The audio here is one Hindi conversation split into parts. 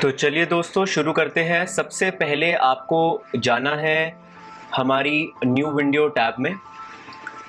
तो चलिए दोस्तों शुरू करते हैं। सबसे पहले आपको जाना है हमारी न्यू विंडो टैब में।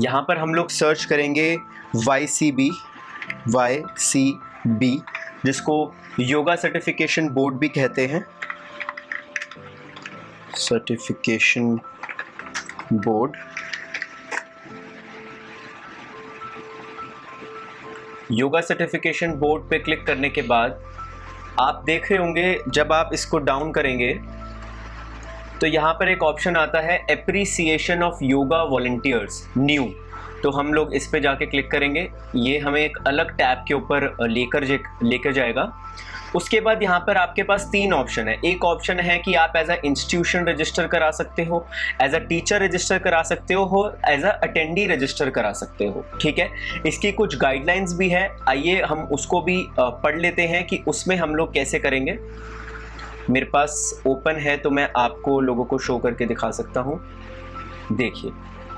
यहाँ पर हम लोग सर्च करेंगे YCB जिसको योगा सर्टिफिकेशन बोर्ड भी कहते हैं। Certification board, yoga certification board पे क्लिक करने के बाद आप देख रहे होंगे, जब आप इसको डाउन करेंगे तो यहाँ पर एक ऑप्शन आता है appreciation of yoga volunteers new. तो हम लोग इस पे जाके क्लिक करेंगे। ये हमें एक अलग टैब के ऊपर लेकर जाएगा। उसके बाद यहाँ पर आपके पास तीन ऑप्शन है। एक ऑप्शन है कि आप एज अ इंस्टीट्यूशन रजिस्टर करा सकते हो, एज अ टीचर रजिस्टर करा सकते हो, एज अ अटेंडी रजिस्टर करा सकते हो। ठीक है, इसकी कुछ गाइडलाइंस भी है। आइए हम उसको भी पढ़ लेते हैं कि उसमें हम लोग कैसे करेंगे। मेरे पास ओपन है तो मैं आपको लोगों को शो करके दिखा सकता हूँ। देखिए,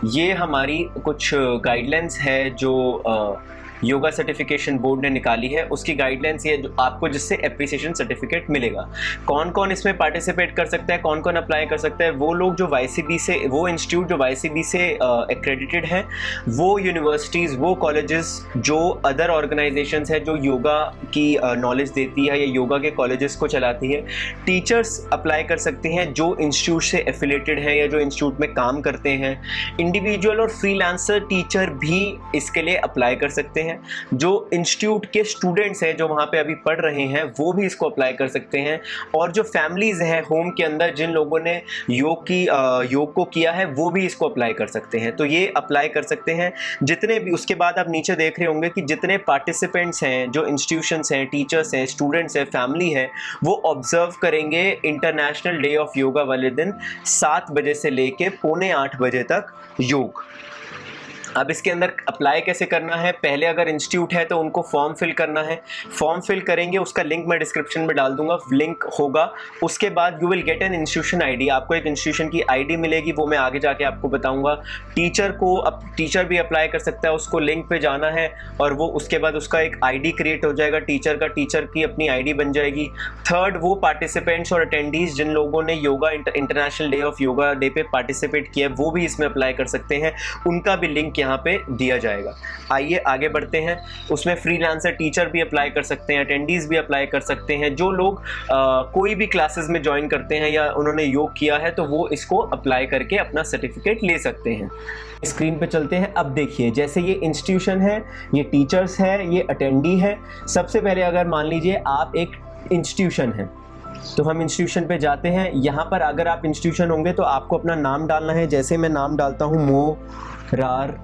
ये हमारी कुछ गाइडलाइंस है जो योगा सर्टिफिकेशन बोर्ड ने निकाली है। उसकी गाइडलाइंस ये जो आपको जिससे एप्रिसिएशन सर्टिफिकेट मिलेगा। कौन कौन इसमें पार्टिसिपेट कर सकता है, कौन कौन अप्लाई कर सकता है? वो लोग जो YCB से, वो इंस्टीट्यूट जो YCB से एक्रेडिटेड है, वो यूनिवर्सिटीज़, वो कॉलेजेस, जो अदर ऑर्गेनाइजेशंस है जो योगा की नॉलेज देती है या योगा के कॉलेजेस को चलाती है। टीचर्स अप्लाई कर सकते हैं जो इंस्टीट्यूट से एफिलेटेड हैं या जो इंस्टीट्यूट में काम करते हैं। इंडिविजुअल और फ्रीलांसर टीचर भी इसके लिए अप्लाई कर सकते हैं। जो इंस्टीट्यूट के स्टूडेंट्स हैं जो वहां पे अभी पढ़ रहे हैं वो भी इसको अप्लाई कर सकते हैं। और जो फैमिलीज हैं होम के अंदर जिन लोगों ने योग को किया है वो भी इसको अप्लाई कर सकते हैं। तो ये अप्लाई कर सकते हैं जितने भी। उसके बाद आप नीचे देख रहे होंगे कि जितने पार्टिसिपेंट्स हैं, जो इंस्टीट्यूशंस हैं, टीचर्स हैं, स्टूडेंट्स हैं, फैमिली है, वो ऑब्जर्व करेंगे इंटरनेशनल डे ऑफ योगा वाले दिन 7 बजे से लेके 7:45 बजे तक योग। अब इसके अंदर अप्लाई कैसे करना है? पहले अगर इंस्टीट्यूट है तो उनको फॉर्म फिल करना है। फॉर्म फिल करेंगे, उसका लिंक मैं डिस्क्रिप्शन में डाल दूंगा, लिंक होगा। उसके बाद you will get an institution ID. आपको एक इंस्टीट्यूशन की आईडी मिलेगी, वो मैं आगे जाके आपको बताऊंगा। टीचर को, अब टीचर भी अप्लाई कर सकता है, उसको लिंक पे जाना है और वो उसके बाद उसका एक आईडी क्रिएट हो जाएगा टीचर का, टीचर की अपनी आईडी बन जाएगी। थर्ड, वो पार्टिसिपेंट्स और अटेंडीज जिन लोगों ने yoga international day of yoga day पे पार्टिसिपेट किया वो भी इसमें अप्लाई कर सकते हैं, उनका भी लिंक यहाँ पे दिया जाएगा। आइए आगे बढ़ते हैं। उसमें फ्रीलांसर टीचर भी अप्लाई कर सकते हैं, अटेंडीज भी अप्लाई कर सकते हैं। जो लोग कोई भी क्लासेस में ज्वाइन करते हैं या उन्होंने योग किया है तो वो इसको अप्लाई करके अपना सर्टिफिकेट ले सकते हैं। स्क्रीन पे चलते हैं। अब देखिए, जैसे ये इंस्टीट्यूशन है, ये टीचर्स है, ये अटेंडी है। सबसे पहले अगर मान लीजिए आप एक इंस्टीट्यूशन है तो हम इंस्टीट्यूशन पे जाते हैं। यहाँ पर अगर आप इंस्टीट्यूशन होंगे तो आपको अपना नाम डालना है। जैसे मैं नाम डालता हूँ मोरारजी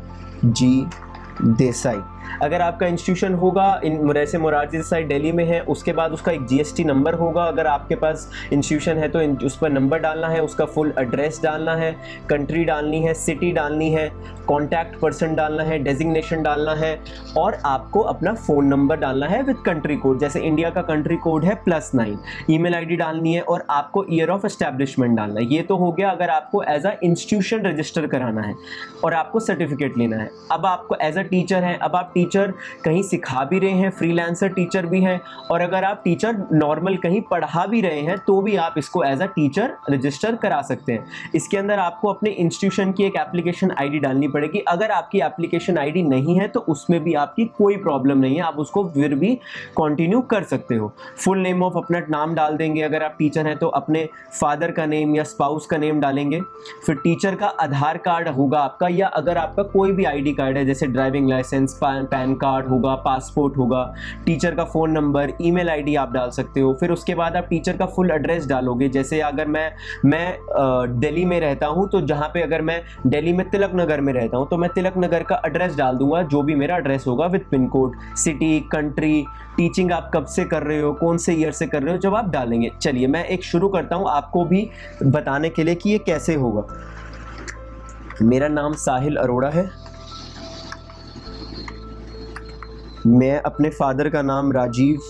देसाई। अगर आपका इंस्टीट्यूशन होगा जैसे मोरारजी देसाई दिल्ली में है, उसके बाद उसका एक GST नंबर होगा। अगर आपके पास इंस्टीट्यूशन है तो उस पर नंबर डालना है, उसका फुल एड्रेस डालना है, कंट्री डालनी है, सिटी डालनी है, कॉन्टैक्ट पर्सन डालना है, डेजिग्नेशन डालना है और आपको अपना फ़ोन नंबर डालना है विद कंट्री कोड। जैसे इंडिया का कंट्री कोड है +9। ईमेल आईडी डालनी है और आपको ईयर ऑफ एस्टैब्लिशमेंट डालना है। ये तो हो गया अगर आपको एज अ इंस्टीट्यूशन रजिस्टर कराना है और आपको सर्टिफिकेट लेना है। अब आपको एज अ टीचर है, अब आप टीचर कहीं सिखा भी रहे हैं, फ्रीलांसर टीचर भी हैं, और अगर आप टीचर नॉर्मल कहीं पढ़ा भी रहे हैं तो भी आप इसको एज अ टीचर रजिस्टर करा सकते हैं। इसके अंदर आपको अपने इंस्टीट्यूशन की एक एप्लीकेशन आईडी डालनी पड़ेगी। अगर आपकी एप्लीकेशन आईडी नहीं है तो उसमें भी आपकी कोई प्रॉब्लम नहीं है, आप उसको फिर भी कंटिन्यू कर सकते हो। फुल नेम ऑफ अपना नाम डाल देंगे। अगर आप टीचर हैं तो अपने फादर का नेम या स्पाउस का नेम डालेंगे। फिर टीचर का आधार कार्ड होगा आपका, या अगर आपका कोई भी आईडी कार्ड है जैसे ड्राइविंग लाइसेंस, पैन कार्ड होगा, पासपोर्ट होगा। टीचर का फ़ोन नंबर, ईमेल आईडी आप डाल सकते हो। फिर उसके बाद आप टीचर का फुल एड्रेस डालोगे। जैसे अगर मैं दिल्ली में रहता हूँ तो जहाँ पे अगर मैं दिल्ली में तिलक नगर में रहता हूँ तो मैं तिलक नगर का एड्रेस डाल दूंगा, जो भी मेरा एड्रेस होगा with pin code, city, country, teaching आप कब से कर रहे हो, कौन से ईयर से कर रहे हो, जब आप डालेंगे। चलिए मैं एक शुरू करता हूँ आपको भी बताने के लिए कि ये कैसे होगा। मेरा नाम साहिल अरोड़ा है। मैं अपने फादर का नाम राजीव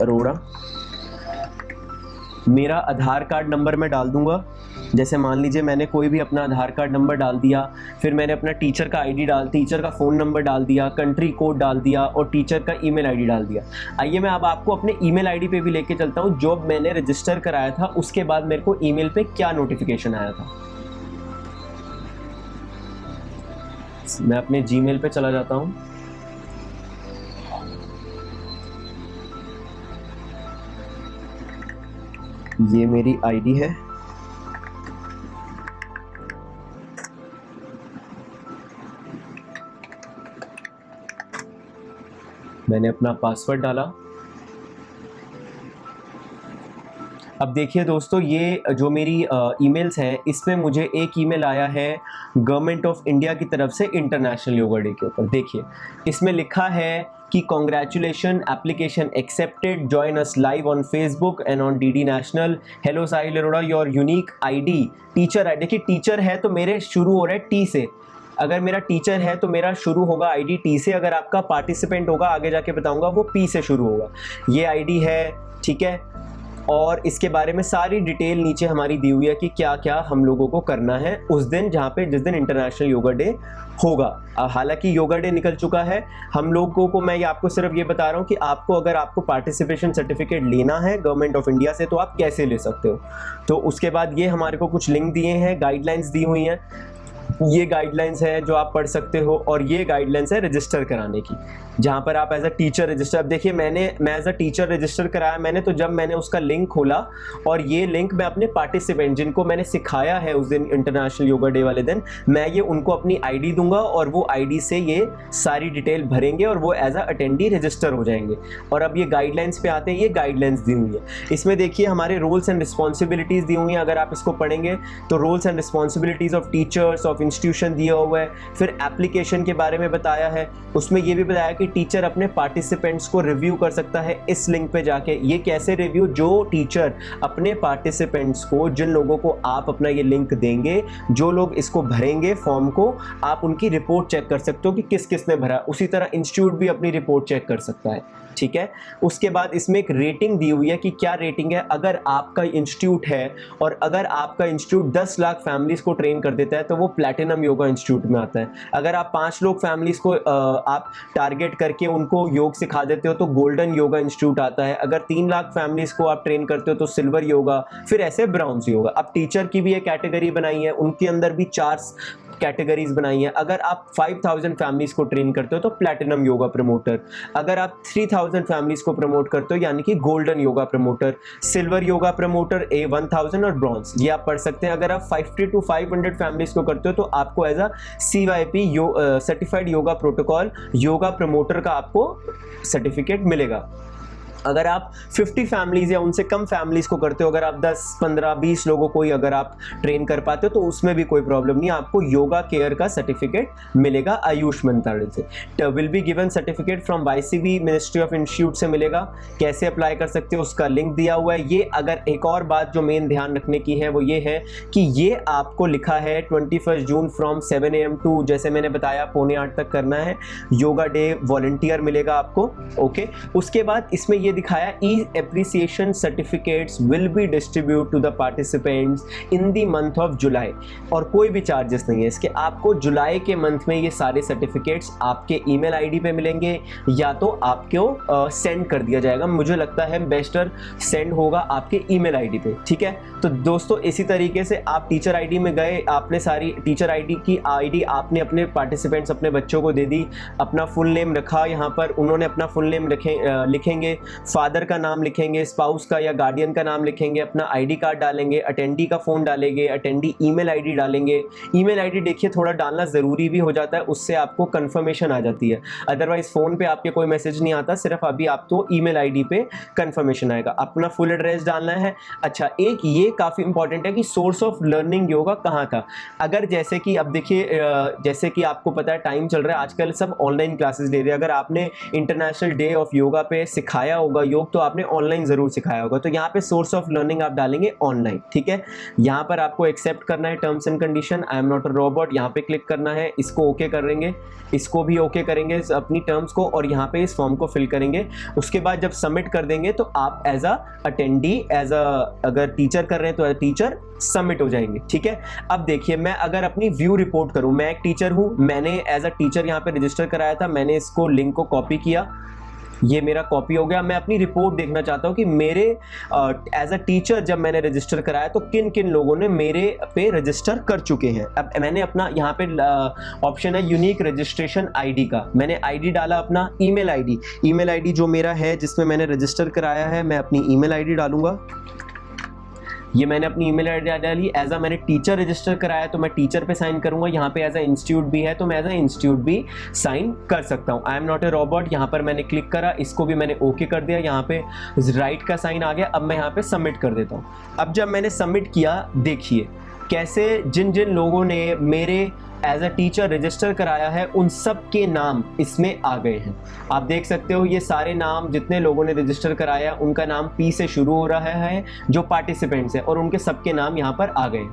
अरोड़ा। मेरा आधार कार्ड नंबर मैं डाल दूंगा। जैसे मान लीजिए मैंने कोई भी अपना आधार कार्ड नंबर डाल दिया, फिर मैंने अपना टीचर का आईडी टीचर का फ़ोन नंबर डाल दिया, कंट्री कोड डाल दिया और टीचर का ईमेल आईडी डाल दिया। आइए मैं अब आपको अपने ईमेल आईडी पे भी लेके चलता हूँ। जब मैंने रजिस्टर कराया था उसके बाद मेरे को ईमेल पे क्या नोटिफिकेशन आया था। मैं अपने जीमेल पे चला जाता हूँ। ये मेरी आईडी है। मैंने अपना पासवर्ड डाला। अब देखिए दोस्तों, ये जो मेरी ईमेल्स हैं इसमें मुझे एक ईमेल आया है गवर्नमेंट ऑफ इंडिया की तरफ से इंटरनेशनल योगा डे के ऊपर। देखिए इसमें लिखा है कि congratulation, application accepted, join us live on Facebook and on DD national. Hello Sahil Arora, your unique ID teacher है। देखिए टीचर है तो मेरे शुरू हो रहा है टी से। अगर मेरा टीचर है तो मेरा शुरू होगा आईडी टी से। अगर आपका पार्टिसिपेंट होगा, आगे जाके बताऊंगा, वो पी से शुरू होगा। ये आईडी है, ठीक है। और इसके बारे में सारी डिटेल नीचे हमारी दी हुई है कि क्या क्या हम लोगों को करना है उस दिन, जिस दिन इंटरनेशनल योगा डे होगा। हालांकि योगा डे निकल चुका है। हम लोगों को, मैं आपको सिर्फ ये बता रहा हूँ कि आपको अगर आपको पार्टिसिपेशन सर्टिफिकेट लेना है गवर्नमेंट ऑफ इंडिया से तो आप कैसे ले सकते हो। तो उसके बाद ये हमारे को कुछ लिंक दिए हैं, गाइडलाइंस दी हुई हैं। ये गाइडलाइंस है जो आप पढ़ सकते हो और ये गाइडलाइंस है रजिस्टर कराने की, जहाँ पर आप एज अ टीचर रजिस्टर। अब देखिए मैं एज अ टीचर रजिस्टर कराया मैंने, तो जब मैंने उसका लिंक खोला और ये लिंक मैं अपने पार्टिसिपेंट जिनको मैंने सिखाया है उस दिन इंटरनेशनल योगा डे वाले दिन, मैं ये उनको अपनी आईडी दूंगा और वो आईडी से ये सारी डिटेल भरेंगे और वो एज अ अटेंडी रजिस्टर हो जाएंगे। और अब ये गाइडलाइंस पे आते हैं। ये गाइडलाइंस दी हुई है, इसमें देखिए हमारे रोल्स एंड रिस्पॉन्सिबिलिटीज़ दी हुई हैं। अगर आप इसको पढ़ेंगे तो roles and responsibilities of teachers of institution दिया हुआ है। फिर एप्लीकेशन के बारे में बताया है, उसमें ये भी बताया कि टीचर अपने पार्टिसिपेंट्स को रिव्यू कर सकता है इस लिंक पे जाके। ये कैसे रिव्यू? जो टीचर अपने पार्टिसिपेंट्स को, जिन लोगों को आप अपना ये लिंक देंगे, जो लोग इसको भरेंगे फॉर्म को, आप उनकी रिपोर्ट चेक कर सकते हो कि किस किस ने भरा। उसी तरह इंस्टीट्यूट भी अपनी रिपोर्ट चेक कर सकता है, ठीक है। उसके बाद इसमें एक रेटिंग दी हुई है कि क्या रेटिंग है। अगर आपका इंस्टीट्यूट है और अगर आपका इंस्टीट्यूट 10 लाख फैमिलीज को ट्रेन कर देता है तो वो प्लैटिनम योगा इंस्टीट्यूट में आता है। अगर आप 5 लोग फैमिलीज को आप टारगेट करके उनको योग सिखा देते हो तो गोल्डन योगा इंस्टीट्यूट आता है। अगर 3 लाख फैमिलीज को आप ट्रेन करते हो तो सिल्वर योगा, फिर ऐसे ब्राउन्स योगा। अब टीचर की भी एक कैटेगरी बनाई है, उनके अंदर भी 4 कैटेगरीज बनाई हैं। अगर आप 5000 फैमिलीज को ट्रेन करते हो तो प्लैटिनम योगा प्रमोटर। अगर आप 3000 फैमिलीज को प्रमोट करते हो यानी कि golden yoga promoter. Silver yoga promoter A1000 और ब्रॉन्ज, ये आप पढ़ सकते हैं। अगर आप 50 to 500 फैमिलीज को करते हो तो आपको as a CYP certified yoga protocol yoga promoter का आपको सर्टिफिकेट मिलेगा। अगर आप 50 फैमिलीज या उनसे कम फैमिलीज को करते हो, अगर आप 10, 15, 20 लोगों को ही अगर आप ट्रेन कर पाते हो तो उसमें भी कोई प्रॉब्लम नहीं, आपको योगा केयर का सर्टिफिकेट मिलेगा आयुष मंत्रालय से। Will be given certificate from YCB ministry of institute से मिलेगा। कैसे अप्लाई कर सकते हो उसका लिंक दिया हुआ है। ये अगर एक और बात जो मेन ध्यान रखने की है वो ये है कि ये आपको लिखा है 21 जून फ्रॉम 7 AM टू, जैसे मैंने बताया 7:45 तक करना है। योगा डे वॉलंटियर मिलेगा आपको, ओके। उसके बाद इसमें ये दिखाया ई appreciation certificates will be distribute to the participants in the month of July. और कोई भी चार्जेस नहीं है इसके, आपको जुलाई के मंथ में ये सारे सर्टिफिकेट्स आपके ईमेल आईडी पे मिलेंगे या तो आपको सेंड कर दिया जाएगा। मुझे लगता है बेस्टर सेंड होगा आपके ईमेल आईडी पे, ठीक है। तो दोस्तों इसी तरीके से आप टीचर आईडी में गए, आपने सारी टीचर आईडी की आईडी आपने अपने पार्टिसिपेंट्स अपने बच्चों को दे दी, अपना फुल नेम रखा, यहाँ पर उन्होंने अपना फुल नेम लिखेंगे, फादर का नाम लिखेंगे, स्पाउस का या गार्डियन का नाम लिखेंगे, अपना आईडी कार्ड डालेंगे, अटेंडी का फ़ोन डालेंगे, अटेंडी ईमेल आईडी डालेंगे। ईमेल आईडी देखिए थोड़ा डालना ज़रूरी भी हो जाता है, उससे आपको कंफर्मेशन आ जाती है। अदरवाइज फ़ोन पे आपके कोई मैसेज नहीं आता, सिर्फ अभी आपको ईमेल आईडी पे कंफर्मेशन आएगा। अपना फुल एड्रेस डालना है। अच्छा, एक ये काफ़ी इंपॉर्टेंट है कि सोर्स ऑफ लर्निंग योगा कहाँ था। अगर जैसे कि अब देखिए जैसे कि आपको पता है टाइम चल रहा है, आजकल सब ऑनलाइन क्लासेस ले रहे हैं। अगर आपने इंटरनेशनल डे ऑफ योगा पे सिखाया होगा योग तो आपने ऑनलाइन ज़रूर सिखाया होगा। तो यहाँ पे सोर्स ऑफ लर्निंग आप डालेंगे ऑनलाइन, ठीक है। यहाँ पर आपको एक्सेप्ट करना है terms and condition, I am not a robot, यहाँ पे क्लिक करना है, इसको ओके करेंगे, इसको भी ओके करेंगे अपनी टर्म्स को, और यहाँ पे इस फॉर्म को फिल करेंगे। उसके बाद जब सबमिट कर देंगे तो आप as a attendee, as a अगर टीचर कर रहे हैं तो एज टीचर सबमिट हो जाएंगे, ठीक है। अब देखिए, मैं अगर अपनी व्यू रिपोर्ट करूं, मैं एक टीचर हूं, मैंने एज अ टीचर यहाँ पे रजिस्टर कराया था, मैंने इसको लिंक को कॉपी किया, ये मेरा कॉपी हो गया। मैं अपनी रिपोर्ट देखना चाहता हूं कि मेरे एज अ टीचर जब मैंने रजिस्टर कराया तो किन किन लोगों ने मेरे पे रजिस्टर कर चुके हैं। अब मैंने अपना यहाँ पे ऑप्शन है यूनिक रजिस्ट्रेशन आईडी का, मैंने आईडी डाला अपना, ईमेल आईडी जो मेरा है जिसमें मैंने रजिस्टर कराया है, मैं अपनी ईमेल आईडी डालूंगा। ये मैंने अपनी ईमेल आईडी डाली। एज अ मैंने टीचर रजिस्टर कराया तो मैं टीचर पे साइन करूंगा। यहाँ पे एज अ इंस्टीट्यूट भी है तो मैं एज अ इंस्टीट्यूट भी साइन कर सकता हूँ। I am not a robot, यहाँ पर मैंने क्लिक करा, इसको भी मैंने ओके कर दिया, यहाँ पे राइट का साइन आ गया। अब मैं यहाँ पे सबमिट कर देता हूँ। अब जब मैंने सबमिट किया, देखिए कैसे जिन जिन लोगों ने मेरे एज अ टीचर रजिस्टर कराया है उन सब के नाम इसमें आ गए हैं। आप देख सकते हो ये सारे नाम जितने लोगों ने रजिस्टर कराया उनका नाम पी से शुरू हो रहा है जो पार्टिसिपेंट्स हैं, और उनके सबके नाम यहाँ पर आ गए।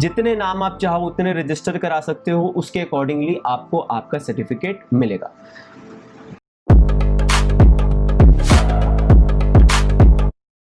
जितने नाम आप चाहो उतने रजिस्टर करा सकते हो, उसके अकॉर्डिंगली आपको आपका सर्टिफिकेट मिलेगा।